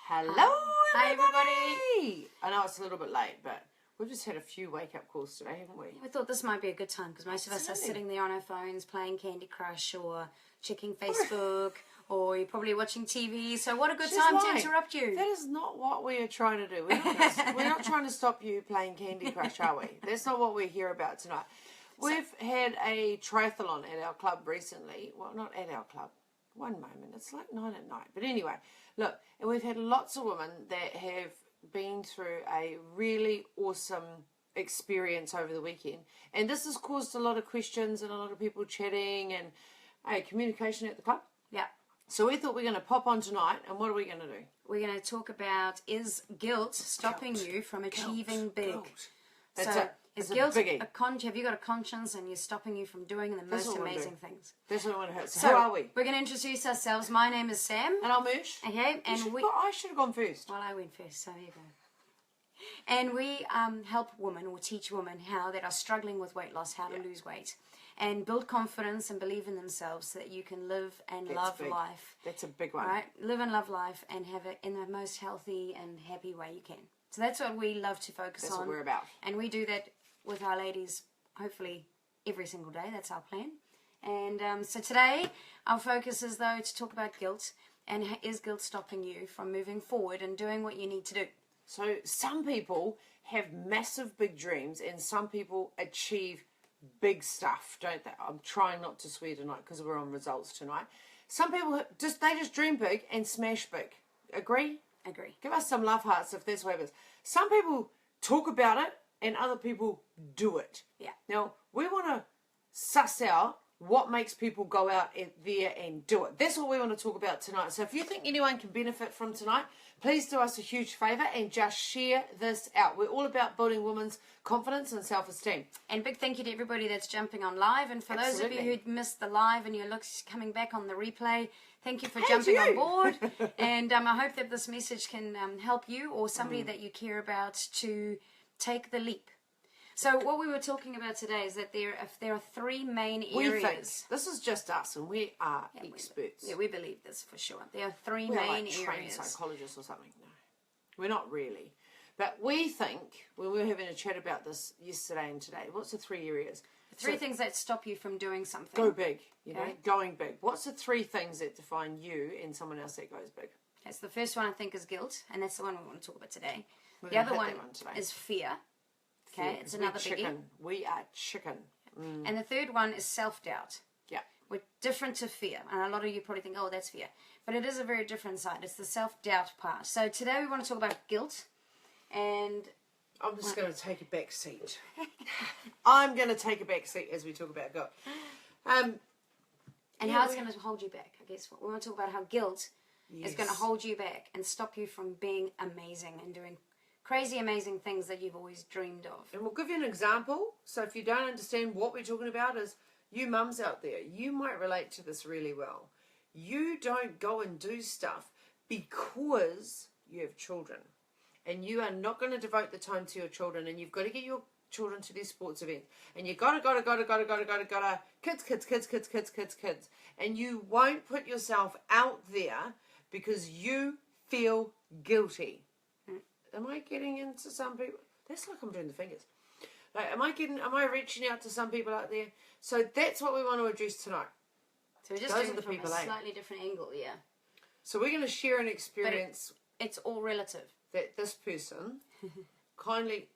Hello, Hi, everybody! I know it's a little bit late, but we've just had a few wake-up calls today, haven't we? We thought this might be a good time because most of us are sitting there on our phones playing Candy Crush or checking Facebook or you're probably watching TV. So what a good time to interrupt you. That is not what we are trying to do. We're not trying to stop you playing Candy Crush, are we? That's not what we're here about tonight. We've had a triathlon at our club recently. Well, not at our club. One moment. It's like 9 at night. But anyway, look, and we've had lots of women that have been through a really awesome experience over the weekend. And this has caused a lot of questions and a lot of people chatting and communication at the club. Yeah. So we thought we're going to pop on tonight, and what are we going to do? We're going to talk about, is guilt stopping you from achieving big? Guilt. Is guilt have you got a conscience and you're stopping you from doing the most amazing things? That's what I want to hear. So who are we? We're going to introduce ourselves. My name is Sam. And I'm Ush. Okay, and I should have gone first. Well, I went first, so there you go. And we help women or teach women how that are struggling with weight loss, how to lose weight, and build confidence and believe in themselves so that you can live and love life. That's a big one. Right? Live and love life and have it in the most healthy and happy way you can. So that's what we love to focus on. That's what we're about. And we do that with our ladies, hopefully, every single day. That's our plan. And so today, our focus is, though, to talk about guilt. And is guilt stopping you from moving forward and doing what you need to do? So some people have massive big dreams and some people achieve big stuff, don't they? I'm trying not to swear tonight because we're on results tonight. Some people just dream big and smash big. Agree? Agree. Give us some love hearts if that's what it is. Some people talk about it and other people do it. Yeah. Now, we want to suss out what makes people go out there and do it. That's what we want to talk about tonight. So if you think anyone can benefit from tonight, please do us a huge favour and just share this out. We're all about building women's confidence and self-esteem. And big thank you to everybody that's jumping on live. And for those of you who missed the live and you're coming back on the replay, thank you for jumping on board. And I hope that this message can help you or somebody that you care about to take the leap. So what we were talking about today is that there are three main areas. We think, this is just us, and we are experts. We believe this for sure. There are three main areas. Trained psychologists or something. No, we're not really. But we think, when we were having a chat about this yesterday and today, what's the three areas? Three things that stop you from doing something. Go big, know, going big. What's the three things that define you and someone else that goes big? That's the first one, I think, is guilt, and that's the one we want to talk about today. The other one is fear. Okay, it's another biggie. We are chicken. And the third one is self-doubt. Yeah. We're different to fear. And a lot of you probably think, oh, that's fear. But it is a very different side. It's the self-doubt part. So today we want to talk about guilt. And I'm just going to take a back seat. I'm going to take a back seat as we talk about guilt. And how it's going to hold you back. I guess we want to talk about how guilt is going to hold you back and stop you from being amazing and doing crazy, amazing things that you've always dreamed of. And we'll give you an example. So if you don't understand what we're talking about, is you mums out there, you might relate to this really well. You don't go and do stuff because you have children. And you are not going to devote the time to your children. And you've got to get your children to these sports events. And you gotta, kids. And you won't put yourself out there because you feel guilty. Am I getting into some people? That's like I'm doing the fingers. Like, am I reaching out to some people out there? So that's what we want to address tonight. So we're just doing it from a slightly different angle, yeah. So we're going to share an experience. But it's all relative. That this person kindly,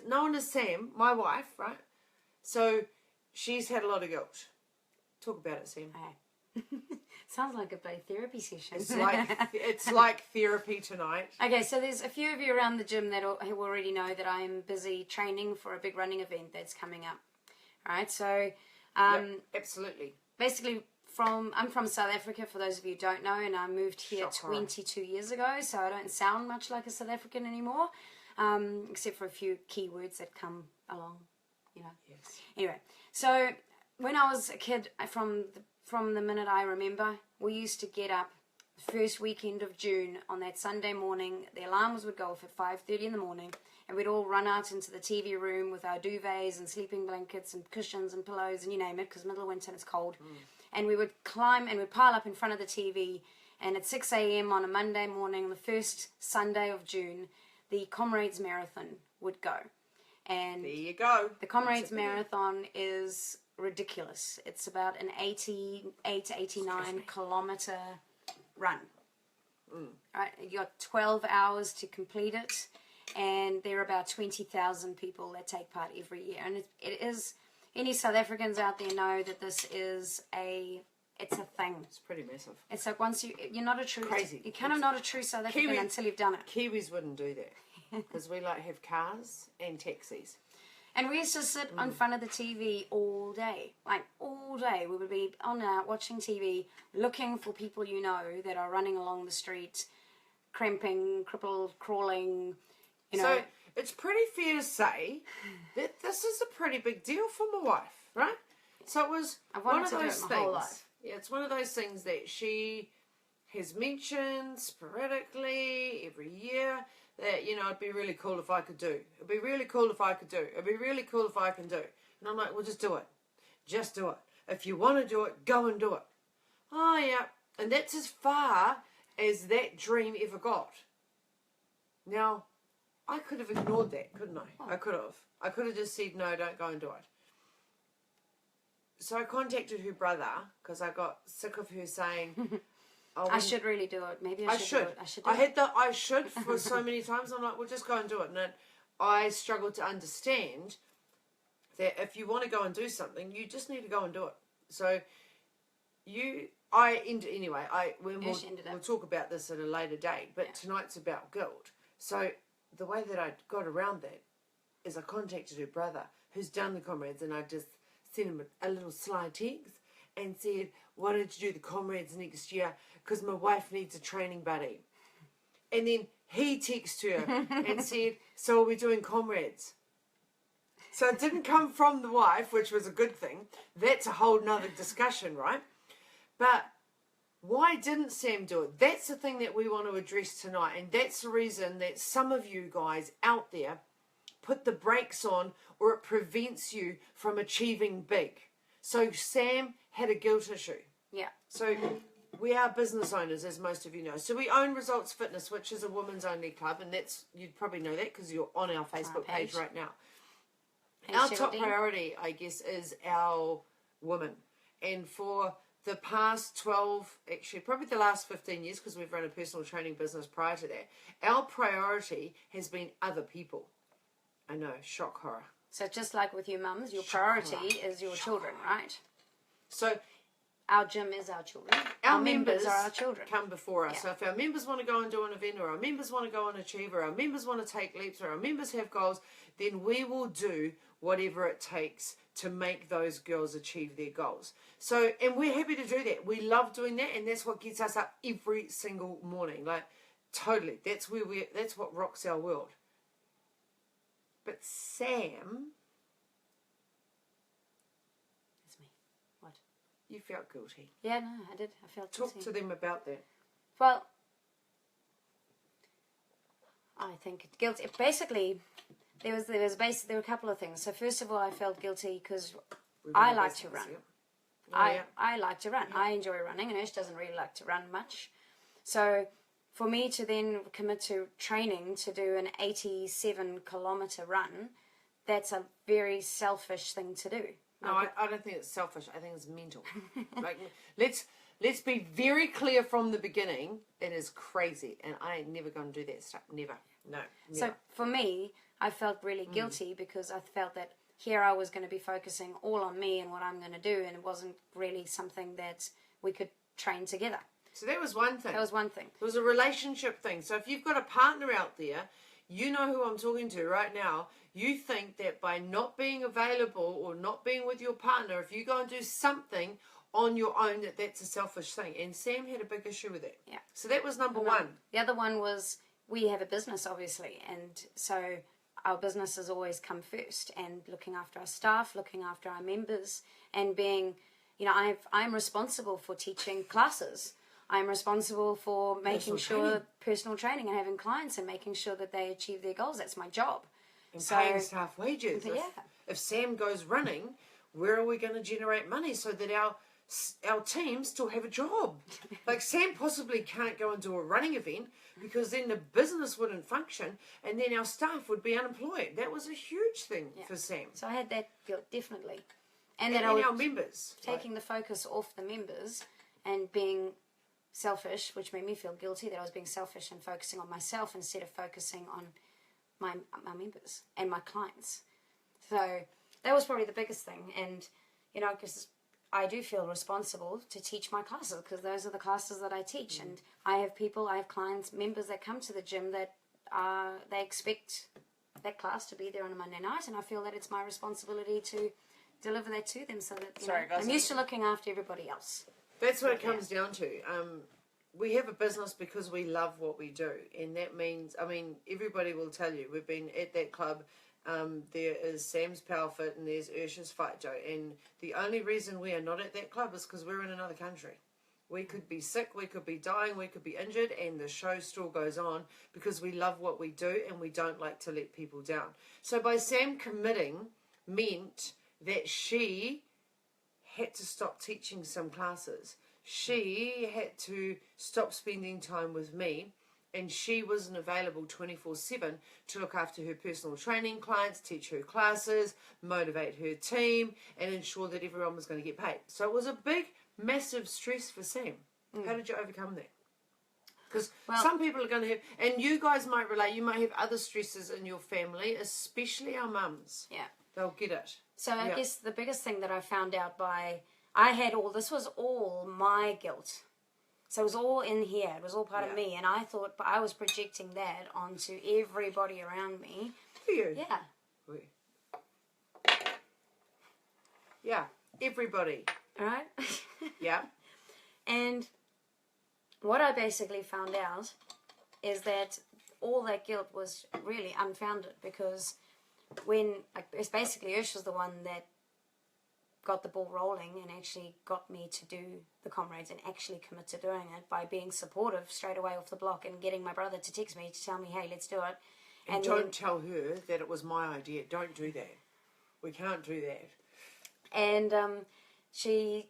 known as Sam, my wife, right? So she's had a lot of guilt. Talk about it, Sam. Okay. Sounds like a big therapy session. It's like therapy tonight. Okay, so there's a few of you around the gym who already know that I'm busy training for a big running event that's coming up. All right, so absolutely. Basically, I'm from South Africa, for those of you who don't know, and I moved here 22 years ago, so I don't sound much like a South African anymore, except for a few key words that come along, you know. Yes. Anyway, so when I was a kid, from the minute I remember, we used to get up the first weekend of June on that Sunday morning. The alarms would go off at 5:30 in the morning, and we'd all run out into the TV room with our duvets and sleeping blankets and cushions and pillows and you name it, because middle of winter and it's cold. And we would climb and we'd pile up in front of the TV And at 6 a.m. on a Monday morning, the first Sunday of June, the Comrades Marathon would go. And there you go. The Comrades Marathon is ridiculous. It's about an 88, 89 kilometer run. Right, you got 12 hours to complete it, and there are about 20,000 people that take part every year. And it is, any South Africans out there know that this is it's a thing. It's pretty massive. It's like once you're not a true, crazy. You're kind of not a true South African until you've done it. Kiwis wouldn't do that because we have cars and taxis. And we used to sit in front of the TV all day. Like, all day. We would be on out watching TV, looking for people that are running along the street, cramping, crippled, crawling, So, it's pretty fair to say that this is a pretty big deal for my wife, right? So, it was one of those things. Whole life. Yeah, it's one of those things that she has mentioned sporadically every year. That, it'd be really cool if I could do. It'd be really cool if I could do. It'd be really cool if I can do. And I'm like, well, just do it. Just do it. If you want to do it, go and do it. Oh, yeah. And that's as far as that dream ever got. Now, I could have ignored that, couldn't I? I could have. I could have just said, no, don't go and do it. So I contacted her brother because I got sick of her saying... I should really do it. Maybe I should. I should for so many times. I'm like, well, just go and do it. And I struggled to understand that if you want to go and do something, you just need to go and do it. So we'll talk about this at a later date, but tonight's about guilt. So the way that I got around that is I contacted her brother who's done the Comrades, and I just sent him a little sly text and said, why don't you do the Comrades next year? Because my wife needs a training buddy. And then he texted her and said, so are we doing Comrades? So it didn't come from the wife, which was a good thing. That's a whole nother discussion, right? But why didn't Sam do it? That's the thing that we want to address tonight. And that's the reason that some of you guys out there put the brakes on, or it prevents you from achieving big. So Sam had a guilt issue. Yeah. So we are business owners, as most of you know. So we own Results Fitness, which is a women's only club, and you'd probably know that because you're on our Facebook page right now. Our top priority, I guess, is our women. And for the past 12, actually probably the last 15 years, because we've run a personal training business prior to that, our priority has been other people. I know, shock horror. So just like with your mums, your priority is your children, right? So our gym is our children. Our members are our children. Come before us. Yeah. So if our members want to go and do an event, or our members want to go and achieve, or our members want to take leaps, or our members have goals, then we will do whatever it takes to make those girls achieve their goals. So, and we're happy to do that. We love doing that, and that's what gets us up every single morning. Like, totally. That's what rocks our world. But Sam... It's me. What? You felt guilty. Yeah, no, I did. I felt guilty. Talk to them about that. Well, I think guilty. Basically, there were a couple of things. So first of all, I felt guilty because I like to run. I like to run. Yeah. I enjoy running, and Ash doesn't really like to run much. So for me to then commit to training to do an 87-kilometer run, that's a very selfish thing to do. No, I don't think it's selfish. I think it's mental. Like, let's be very clear from the beginning. It is crazy, and I ain't never going to do that stuff. Never. No. Never. So for me, I felt really guilty because I felt that here I was going to be focusing all on me and what I'm going to do, and it wasn't really something that we could train together. So that was one thing. That was one thing. It was a relationship thing. So if you've got a partner out there, you know who I'm talking to right now. You think that by not being available or not being with your partner, if you go and do something on your own, that's a selfish thing. And Sam had a big issue with it. Yeah. So that was number one. The other one was we have a business, obviously, and so our business has always come first. And looking after our staff, looking after our members, and being, I'm responsible for teaching classes. I'm responsible for making sure personal training and having clients and making sure that they achieve their goals. That's my job. And paying staff wages. If Sam goes running, where are we going to generate money so that our our team still have a job. Like Sam possibly can't go and do a running event because then the business wouldn't function and then our staff would be unemployed. That was a huge thing for Sam. So I had that guilt, definitely. And that I was our members. taking the focus off the members and being selfish, which made me feel guilty that I was being selfish and focusing on myself instead of focusing on my members and my clients. So that was probably the biggest thing. And, you know, because I do feel responsible to teach my classes because those are the classes that I teach. And I have clients, members that come to the gym that they expect that class to be there on a Monday night, and I feel that it's my responsibility to deliver that to them so that I'm used to looking after everybody else. That's what it comes down to. We have a business because we love what we do, and that means, I mean, everybody will tell you, we've been at that club. There is Sam's Power Fit and there's Ursha's Fight Joe, and the only reason we are not at that club is because we're in another country. We could be sick, we could be dying, we could be injured, and the show still goes on because we love what we do and we don't like to let people down. So by Sam committing meant that she had to stop teaching some classes. She had to stop spending time with me, and she wasn't available 24/7 to look after her personal training clients, teach her classes, motivate her team, and ensure that everyone was going to get paid. So it was a big, massive stress for Sam. How did you overcome that? Because some people are going to have, and you guys might relate, you might have other stresses in your family, especially our mums. Yeah. They'll get it. So I guess the biggest thing that I found out this was all my guilt. So it was all in here. It was all part of me. And I thought, but I was projecting that onto everybody around me. Do you? Yeah. Yeah. Everybody. All right? Yeah. And what I basically found out is that all that guilt was really unfounded because it's basically Ursha's the one that got the ball rolling and actually got me to do the comrades and actually commit to doing it by being supportive straight away off the block and getting my brother to text me to tell me, hey, let's do it. And don't tell her that it was my idea. Don't do that. We can't do that. And she,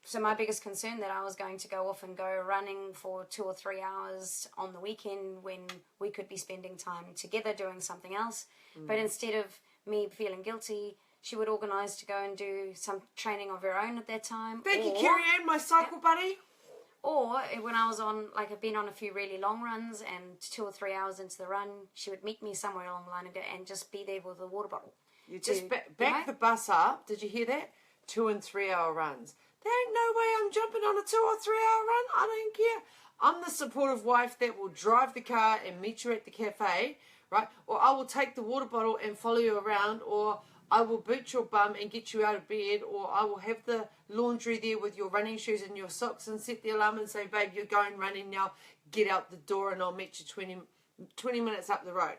so my biggest concern that I was going to go off and go running for 2 or 3 hours on the weekend when we could be spending time together doing something else. But instead of me feeling guilty, she would organise to go and do some training of her own at that time. Thank you, Carrie-Anne, my cycle buddy. Or when I was on, I've been on a few really long runs and 2 or 3 hours into the run, she would meet me somewhere along the line and just be there with a water bottle. You just back the bus up. Did you hear that? 2 and 3 hour runs. There ain't no way I'm jumping on a 2 or 3 hour run. I don't care. I'm the supportive wife that will drive the car and meet you at the cafe, right? Or I will take the water bottle and follow you around, or I will boot your bum and get you out of bed, or I will have the laundry there with your running shoes and your socks and set the alarm and say, babe, you're going running now. Get out the door and I'll meet you 20 minutes up the road.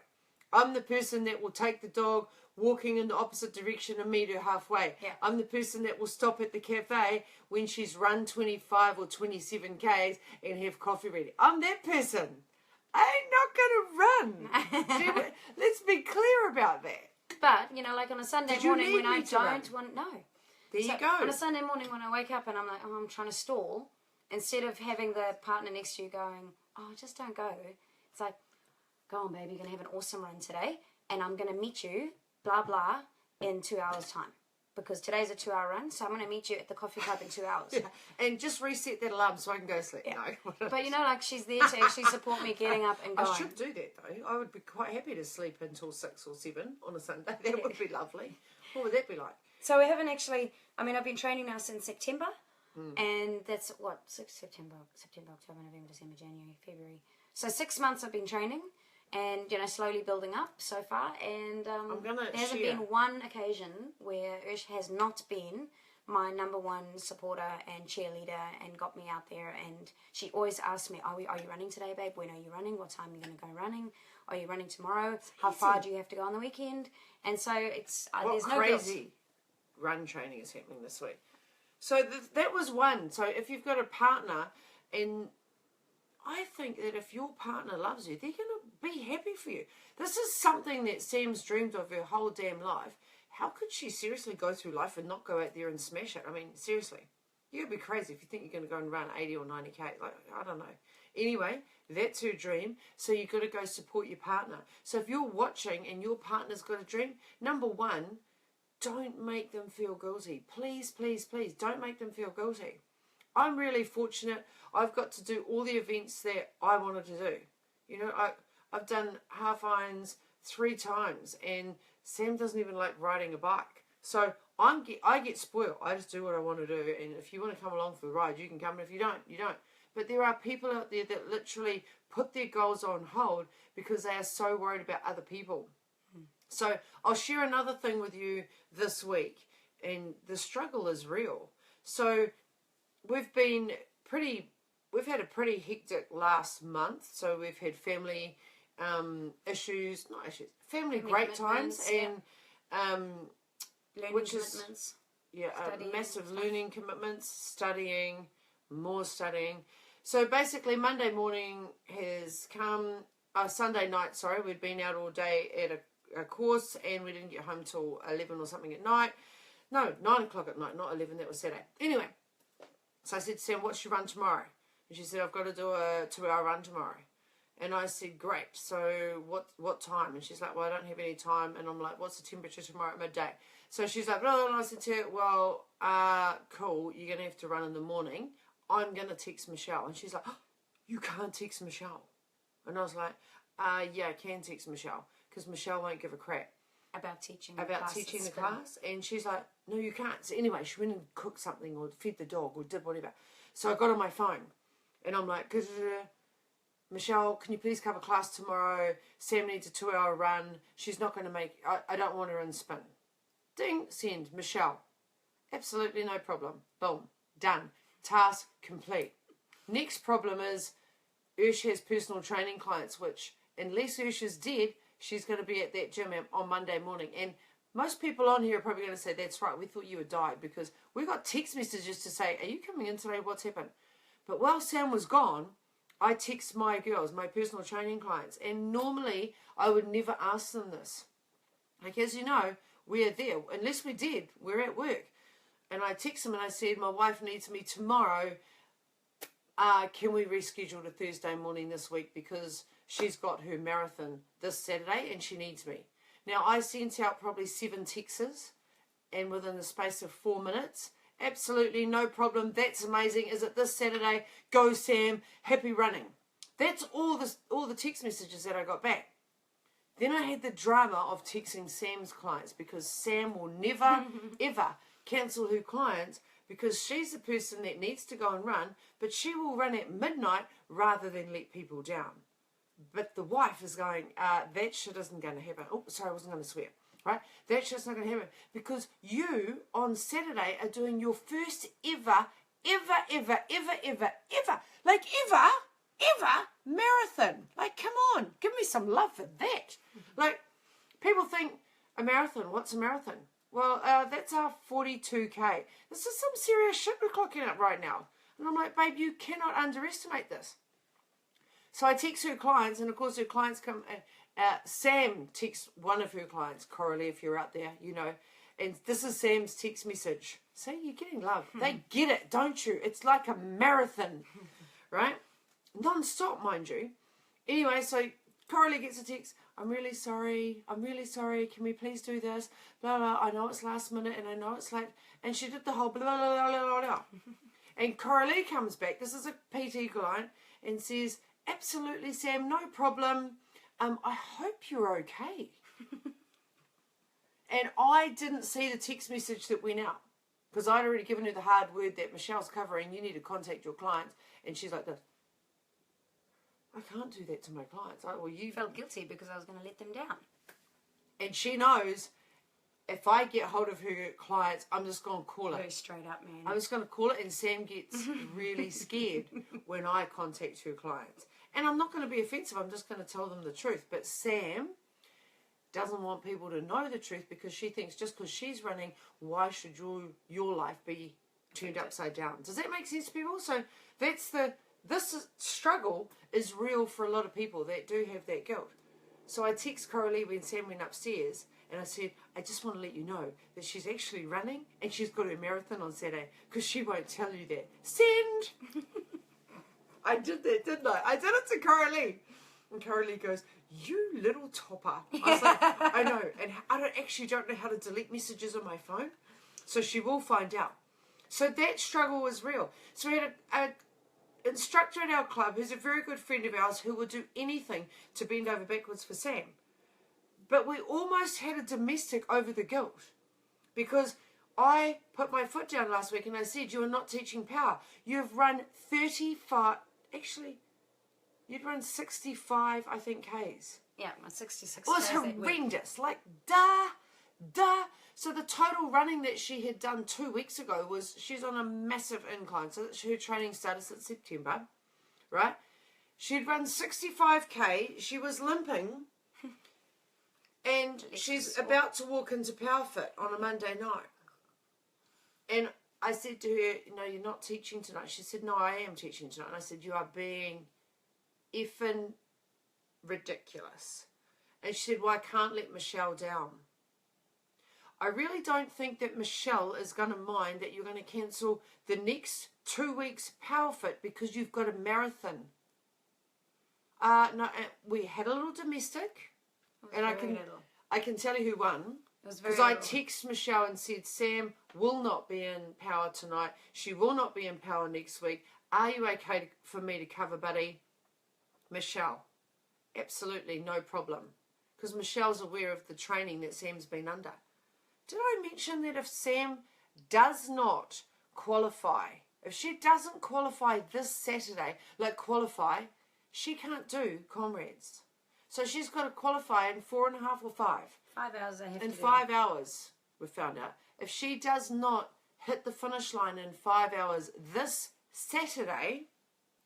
I'm the person that will take the dog walking in the opposite direction and meet her halfway. Yeah. I'm the person that will stop at the cafe when she's run 25 or 27 Ks and have coffee ready. I'm that person. I ain't not going to run. Let's be clear about that. But, on a Sunday morning when I don't want... No. There you go. On a Sunday morning when I wake up and I'm like, I'm trying to stall, instead of having the partner next to you going, just don't go. It's like, go on, baby, you're going to have an awesome run today, and I'm going to meet you, blah, blah, in 2 hours' time. Because today's a 2 hour run, so I'm going to meet you at the coffee club in 2 hours. Yeah. And just reset that alarm so I can go to sleep. Yeah. No. But she's there to actually support me getting up and going. I should do that though. I would be quite happy to sleep until 6 or 7 on a Sunday. That would be lovely. What would that be like? So we haven't actually, I've been training now since September. And that's September, October, November, December, January, February. So 6 months I've been training. And, slowly building up so far. And there hasn't been one occasion where Ursh has not been my number one supporter and cheerleader and got me out there. And she always asks me, are you running today, babe? When are you running? What time are you going to go running? Are you running tomorrow? How far do you have to go on the weekend? And so there's no crazy run training is happening this week. So that was one. So if you've got a partner, and I think that if your partner loves you, they're going to be happy for you. This is something that Sam's dreamed of her whole damn life. How could she seriously go through life and not go out there and smash it? I mean, seriously. You'd be crazy if you think you're going to go and run 80 or 90k. Like, I don't know. Anyway, that's her dream. So you've got to go support your partner. So if you're watching and your partner's got a dream, number one, don't make them feel guilty. Please, please, please, don't make them feel guilty. I'm really fortunate. I've got to do all the events that I wanted to do. You know, I've done half irons 3 times, and Sam doesn't even like riding a bike. So I get spoiled. I just do what I want to do, and if you want to come along for the ride, you can come, and if you don't, you don't. But there are people out there that literally put their goals on hold because they are so worried about other people. So I'll share another thing with you this week, and the struggle is real. So we've had a pretty hectic last month. So we've had family family great times, and which is massive learning commitments, studying, more studying. So basically Monday morning has come, Sunday night, sorry, we'd been out all day at a course, and we didn't get home till 11 or something at night. No, 9 o'clock at night, not 11, that was Saturday. Anyway, so I said to Sam, what's your run tomorrow? And she said, I've got to do a 2-hour run tomorrow. And I said, great, so what time? And she's like, well, I don't have any time. And I'm like, what's the temperature tomorrow at midday? So she's like, oh, and I said to her, well, cool, you're going to have to run in the morning. I'm going to text Michelle. And she's like, oh, you can't text Michelle. And I was like, yeah, I can text Michelle, because Michelle won't give a crap. About teaching the class. And she's like, no, you can't. So anyway, she went and cooked something or fed the dog or did whatever. So I got on my phone, and I'm like, Michelle, can you please cover class tomorrow? Sam needs a 2-hour run. She's not going to make, I don't want her in spin. Ding, send, Michelle. Absolutely no problem. Boom, done. Task complete. Next problem is Ursh has personal training clients, which unless Ursh is dead, she's going to be at that gym on Monday morning. And most people on here are probably going to say, that's right, we thought you had died, because we got text messages to say, are you coming in today? What's happened? But while Sam was gone, I text my girls, my personal training clients, and normally I would never ask them this. Like, as you know, we're there. Unless we're dead, we're at work. And I text them and I said, my wife needs me tomorrow. Can we reschedule to Thursday morning this week, because she's got her marathon this Saturday and she needs me. Now, I sent out probably 7 texts, and within the space of 4 minutes, absolutely no problem. That's amazing. Is it this Saturday? Go, Sam. Happy running. That's all the text messages that I got back. Then I had the drama of texting Sam's clients, because Sam will never, ever cancel her clients, because she's the person that needs to go and run, but she will run at midnight rather than let people down. But the wife is going, that shit isn't going to happen. Oh, sorry, I wasn't going to swear. Right? That shit's not going to happen, because you on Saturday are doing your first ever marathon. Like, come on, give me some love for that. Like, people think a marathon, what's a marathon? Well, that's our 42k. This is some serious shit we're clocking up right now. And I'm like, babe, you cannot underestimate this. So I text her clients, and of course her clients come. Sam texts one of her clients, Coralie, if you're out there, you know, and this is Sam's text message. See, you're getting love. They get it, don't you? It's like a marathon, right? Non-stop, mind you. Anyway, so Coralie gets a text. I'm really sorry. Can we please do this? Blah, blah. I know it's last minute, and I know it's late. And she did the whole blah, blah, blah, blah, blah. And Coralie comes back. This is a PT client, and says, absolutely, Sam, no problem. I hope you're okay. And I didn't see the text message that went out, because I'd already given her the hard word that Michelle's covering, you need to contact your clients. And she's like this. I can't do that to my clients. You felt guilty because I was going to let them down. And she knows if I get hold of her clients, I'm just going to call it. Very straight up, man. I'm just going to call it, and Sam gets really scared when I contact her clients. And I'm not going to be offensive. I'm just going to tell them the truth. But Sam doesn't want people to know the truth, because she thinks just because she's running, why should your life be turned upside down? Does that make sense to people? So this struggle is real for a lot of people that do have that guilt. So I text Coralie when Sam went upstairs, And I said, I just want to let you know that she's actually running and she's got her marathon on Saturday because she won't tell you that. Send! I did that, didn't I? I did it to Coralie. And Coralie goes, you little topper. I was like, I know. And I don't know how to delete messages on my phone. So she will find out. So that struggle was real. So we had an instructor at our club who's a very good friend of ours who would do anything to bend over backwards for Sam. But we almost had a domestic over the guilt because I put my foot down last week and I said, you are not teaching power. You've run 35, actually, you'd run 65, I think, Ks. Yeah, my 66 It was horrendous. Like, duh. So the total running that she had done 2 weeks ago was, she's on a massive incline. So her training started in September, right? She'd run 65K. She was limping. And she's about to walk into PowerFit on a Monday night. And I said to her, no, you're not teaching tonight. She said, no, I am teaching tonight. And I said, you are being effing ridiculous. And she said, well, I can't let Michelle down. I really don't think that Michelle is going to mind that you're going to cancel the next 2 weeks PowerFit because you've got a marathon. No, we had a little domestic. And I can tell you who won. Because I texted Michelle and said, Sam will not be in power tonight. She will not be in power next week. Are you okay for me to cover, buddy? Michelle, absolutely no problem. Because Michelle's aware of the training that Sam's been under. Did I mention that if Sam does not qualify, if she doesn't qualify this Saturday, she can't do comrades. So she's got to qualify in 4.5 or 5. 5 hours I have to do. In 5 hours, we found out. If she does not hit the finish line in 5 hours this Saturday,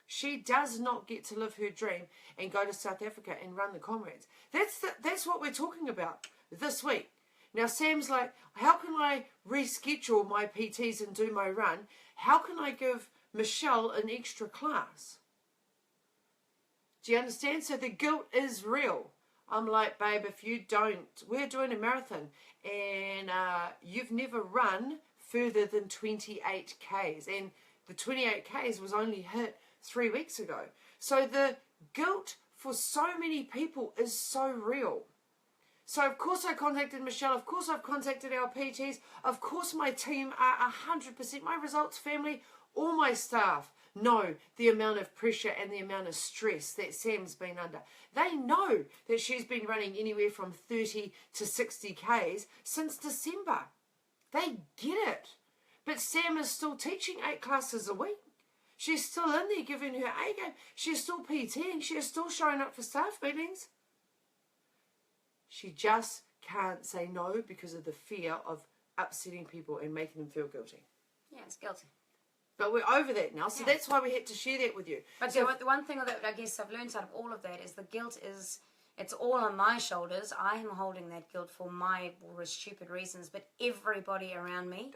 she does not get to live her dream and go to South Africa and run the comrades. That's what we're talking about this week. Now Sam's like, how can I reschedule my PTs and do my run? How can I give Michelle an extra class? Do you understand? So the guilt is real. I'm like, babe, if you don't, we're doing a marathon and you've never run further than 28 Ks. And the 28 Ks was only hit 3 weeks ago. So the guilt for so many people is so real. So of course I contacted Michelle. Of course I've contacted our PTs. Of course my team are 100%, my results family, all my staff know the amount of pressure and the amount of stress that Sam's been under. They know that she's been running anywhere from 30 to 60 Ks since December. They get it. But Sam is still teaching 8 classes a week. She's still in there giving her A game. She's still PTing. She is still showing up for staff meetings. She just can't say no because of the fear of upsetting people and making them feel guilty. Yeah, it's guilty. But we're over that now, so that's why we had to share that with you. But so the one thing that I guess I've learned out of all of that is the guilt is, it's all on my shoulders. I am holding that guilt for my stupid reasons, but everybody around me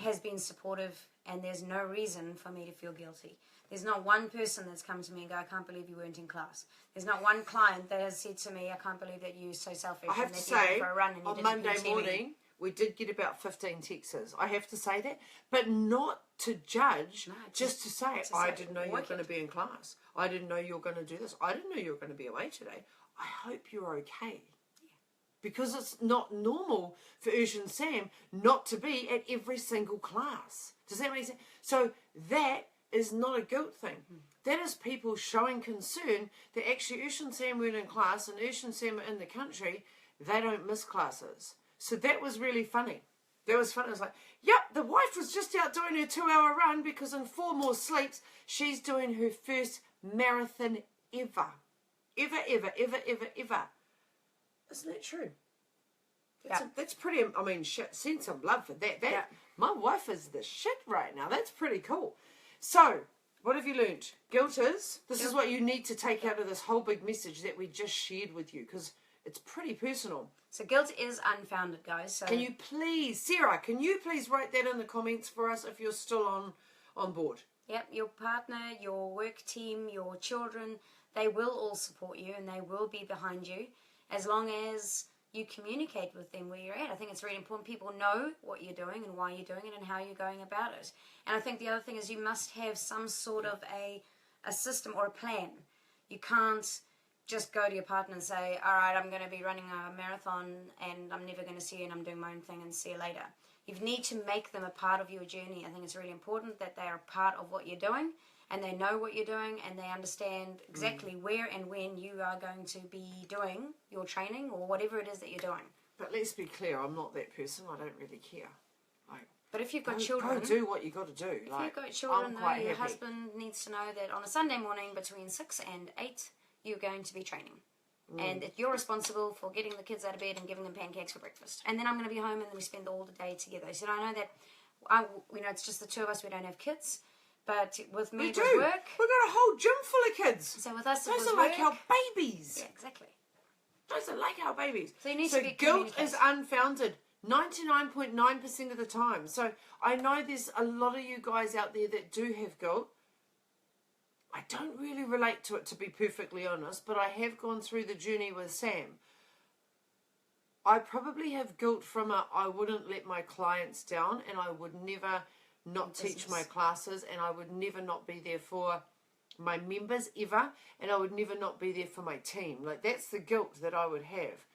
has been supportive, and there's no reason for me to feel guilty. There's not one person that's come to me and go, I can't believe you weren't in class. There's not one client that has said to me, I can't believe that you're so selfish. I have to say, on Monday morning, we did get about 15 texts. I have to say that. But not to judge, just to say, I didn't know you were going to be in class. I didn't know you were going to do this. I didn't know you were going to be away today. I hope you're okay. Yeah. Because it's not normal for Ush and Sam not to be at every single class. Does that make sense? So that is not a guilt thing. That is people showing concern that actually Ush and Sam weren't in class and Ush and Sam are in the country. They don't miss classes. So that was really funny. That was fun. It was like, yep, the wife was just out doing her 2-hour run because in 4 more sleeps, she's doing her first marathon ever. Ever. Isn't that true? That's pretty, I mean, shit, send some love for that. My wife is the shit right now. That's pretty cool. So, what have you learned? Guilt is, this is what you need to take out of this whole big message that we just shared with you, because it's pretty personal. So guilt is unfounded, guys. So can you please, Sarah, write that in the comments for us if you're still on board? Yep, your partner, your work team, your children, they will all support you and they will be behind you as long as you communicate with them where you're at. I think it's really important people know what you're doing and why you're doing it and how you're going about it. And I think the other thing is you must have some sort of a system or a plan. You can't just go to your partner and say, all right, I'm going to be running a marathon and I'm never going to see you and I'm doing my own thing and see you later. You need to make them a part of your journey. I think it's really important that they are a part of what you're doing and they know what you're doing and they understand exactly where and when you are going to be doing your training or whatever it is that you're doing. But let's be clear, I'm not that person. I don't really care. But if you've got children... Go do what you got to do. If you've got children, your husband needs to know that on a Sunday morning between 6 and 8, you're going to be training. And that you're responsible for getting the kids out of bed and giving them pancakes for breakfast. And then I'm going to be home and then we spend all the day together. So I know that, it's just the two of us. We don't have kids. But with me, we do. With work... We've got a whole gym full of kids. So with us, those are like our babies. Yeah, exactly. Those are like our babies. So you need so to be guilt is unfounded 99.9% of the time. So I know there's a lot of you guys out there that do have guilt. I don't really relate to it, to be perfectly honest, but I have gone through the journey with Sam. I probably have guilt from I wouldn't let my clients down and I would never not teach my classes and I would never not be there for my members ever and I would never not be there for my team. Like, that's the guilt that I would have.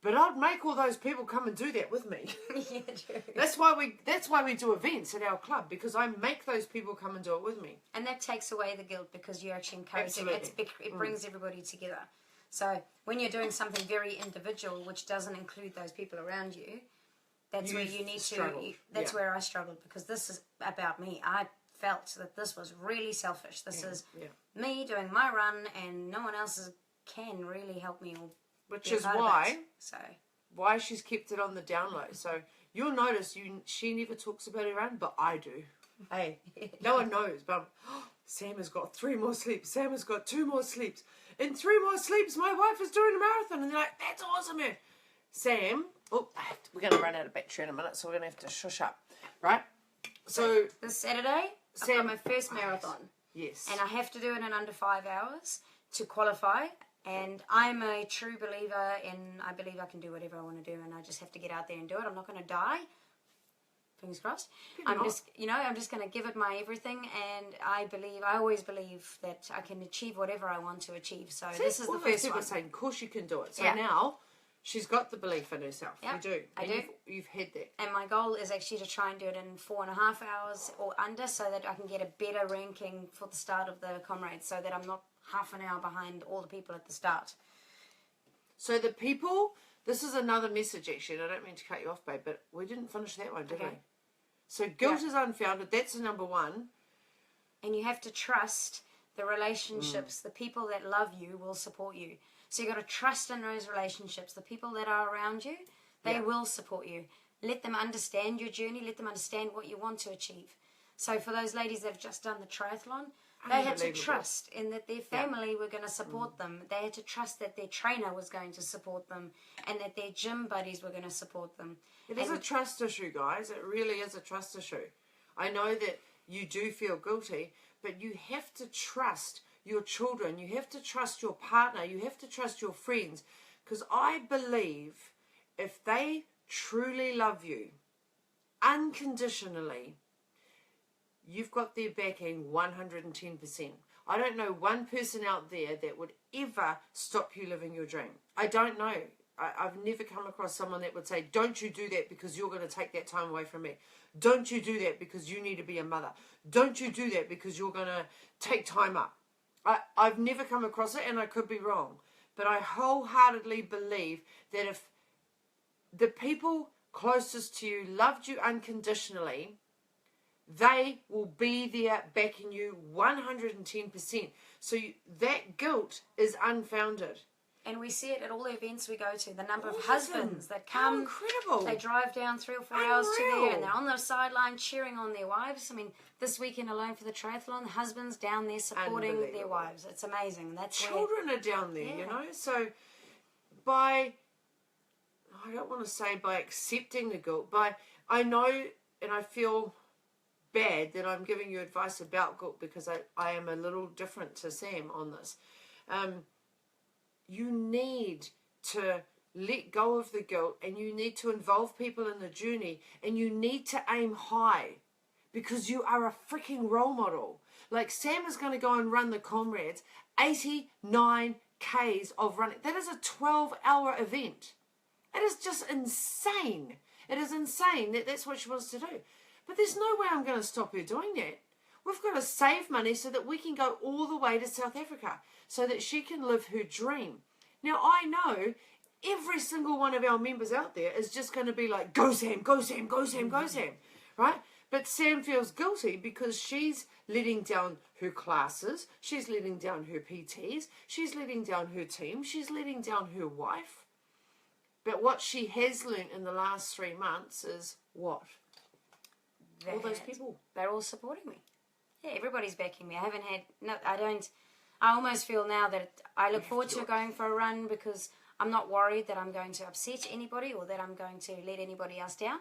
But I'd make all those people come and do that with me. Yeah, true. That's why we do events at our club, because I make those people come and do it with me. And that takes away the guilt because you're actually encouraging it. It brings everybody together. So when you're doing something very individual, which doesn't include those people around you, that's where you need to. That's where I struggled, because this is about me. I felt that this was really selfish. This is me doing my run, and no one else can really help me. Which is why she's kept it on the down low. So you'll notice she never talks about her run, but I do. Hey, no one knows, but Sam has got 3 more sleeps. Sam has got 2 more sleeps. In 3 more sleeps, my wife is doing a marathon. And they're like, that's awesome, man. Sam, we're going to run out of battery in a minute, so we're going to have to shush up. Right? So this Saturday, I've got my first marathon. Yes. And I have to do it in under 5 hours to qualify. And I'm a true believer in, I believe I can do whatever I want to do, and I just have to get out there and do it. I'm not going to die. Fingers crossed. I'm just going to give it my everything, and I always believe that I can achieve whatever I want to achieve. So this is the first one. Saying, of course you can do it. So now she's got the belief in herself. Yep, you do. I do. You've had that. And my goal is actually to try and do it in 4.5 hours or under, so that I can get a better ranking for the start of the comrades, so that I'm not half an hour behind all the people at the start. So the people, this is another message actually, and I don't mean to cut you off, babe, but we didn't finish that one, did we? So guilt is unfounded, that's the number one. And you have to trust the relationships, the people that love you will support you. So you've got to trust in those relationships. The people that are around you, they will support you. Let them understand your journey, let them understand what you want to achieve. So for those ladies that have just done the triathlon, they had to trust in that their family were going to support them. They had to trust that their trainer was going to support them and that their gym buddies were going to support them. It is a trust issue, guys. It really is a trust issue. I know that you do feel guilty, but you have to trust your children. You have to trust your partner. You have to trust your friends. Because I believe if they truly love you unconditionally, you've got their backing 110%. I don't know one person out there that would ever stop you living your dream. I don't know. I've never come across someone that would say, don't you do that because you're going to take that time away from me. Don't you do that because you need to be a mother. Don't you do that because you're going to take time up. I've never come across it, and I could be wrong. But I wholeheartedly believe that if the people closest to you loved you unconditionally, they will be there backing you 110%. So that guilt is unfounded. And we see it at all the events we go to. The number of husbands that come. How incredible. They drive down 3 or 4 hours to there, and they're on the sideline cheering on their wives. I mean, this weekend alone for the triathlon, the husbands down there supporting their wives. It's amazing. That's children are down there, you know. So I don't want to say by accepting the guilt, I know and I feel bad that I'm giving you advice about guilt, because I am a little different to Sam on this. You need to let go of the guilt, and you need to involve people in the journey, and you need to aim high because you are a freaking role model. Like Sam is going to go and run the Comrades 89 Ks of running. That is a 12-hour event. It is just insane. It is insane that that's what she wants to do. But there's no way I'm going to stop her doing that. We've got to save money so that we can go all the way to South Africa so that she can live her dream. Now, I know every single one of our members out there is just going to be like, go Sam, go Sam, go Sam, go Sam, right? But Sam feels guilty because she's letting down her classes, she's letting down her PTs, she's letting down her team, she's letting down her wife. But what she has learned in the last 3 months is what? All those people. They're all supporting me. Yeah, everybody's backing me. I almost feel now that I look forward to going for a run because I'm not worried that I'm going to upset anybody or that I'm going to let anybody else down.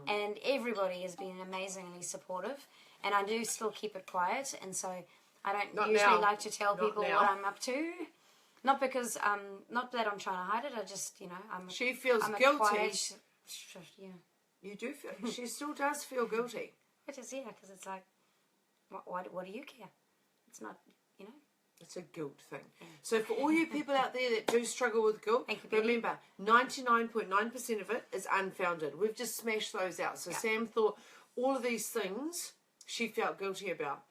And everybody has been amazingly supportive. And I do still keep it quiet. And so I don't usually like to tell people what I'm up to. Not because, not that I'm trying to hide it. I just, she feels I'm guilty. Quiet, yeah. You do feel, she still does feel guilty. Which is, because it's like, what do you care? It's not, It's a guilt thing. Yeah. So for all you people out there that do struggle with guilt, remember, 99.9% of it is unfounded. We've just smashed those out. So Sam thought all of these things she felt guilty about.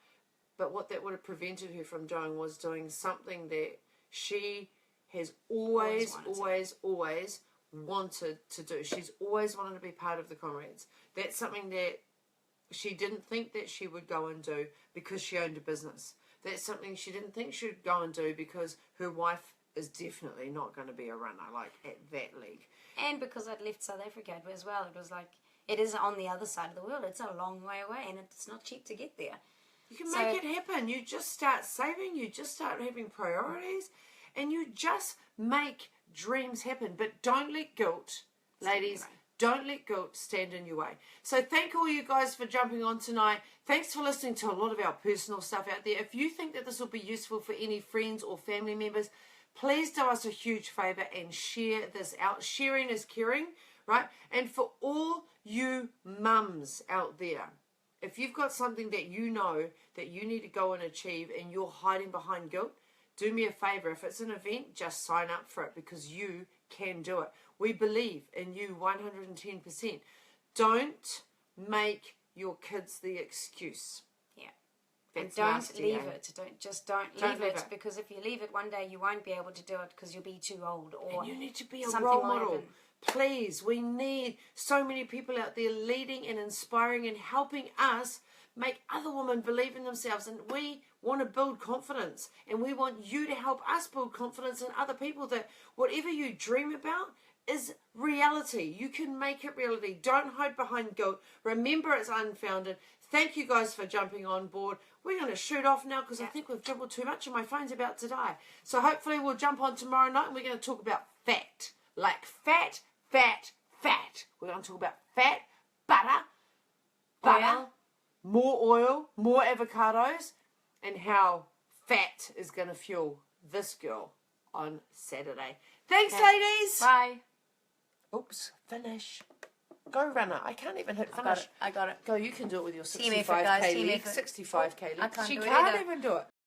But what that would have prevented her from doing was doing something that she has always wanted to do. She's always wanted to be part of the Comrades. That's something that she didn't think that she would go and do because she owned a business. That's something she didn't think she would go and do because her wife is definitely not going to be a runner, like, at that league. And because I'd left South Africa as well. It was like, it is on the other side of the world. It's a long way away, and it's not cheap to get there. You can make it happen. You just start saving, you just start having priorities, and you just make dreams happen. But don't let guilt, ladies, don't let guilt stand in your way. So thank all you guys for jumping on tonight. Thanks for listening to a lot of our personal stuff out there. If you think that this will be useful for any friends or family members, please do us a huge favor and share this out. Sharing is caring, right? And for all you mums out there, if you've got something that you know that you need to go and achieve and you're hiding behind guilt, do me a favor. If it's an event, just sign up for it because you can do it. We believe in you 110%. Don't make your kids the excuse. Yeah. And don't leave it. Don't leave it because if you leave it one day, you won't be able to do it because you'll be too old. Or and you need to be a role model. Please, we need so many people out there leading and inspiring and helping us make other women believe in themselves. And we want to build confidence. And we want you to help us build confidence in other people that whatever you dream about is reality. You can make it reality. Don't hide behind guilt. Remember, it's unfounded. Thank you guys for jumping on board. We're going to shoot off now because I think we've dribbled too much and my phone's about to die. So hopefully we'll jump on tomorrow night and we're going to talk about fat. Like fat. We're going to talk about fat, butter, more oil, more avocados, and how fat is going to fuel this girl on Saturday. Thanks, ladies. Bye. Oops, finish. Go, runner. I can't even hit finish. I got it. Go, you can do it with your 65k Team effort, guys. leg. 65k leg. I can't She do it can't either. even do it.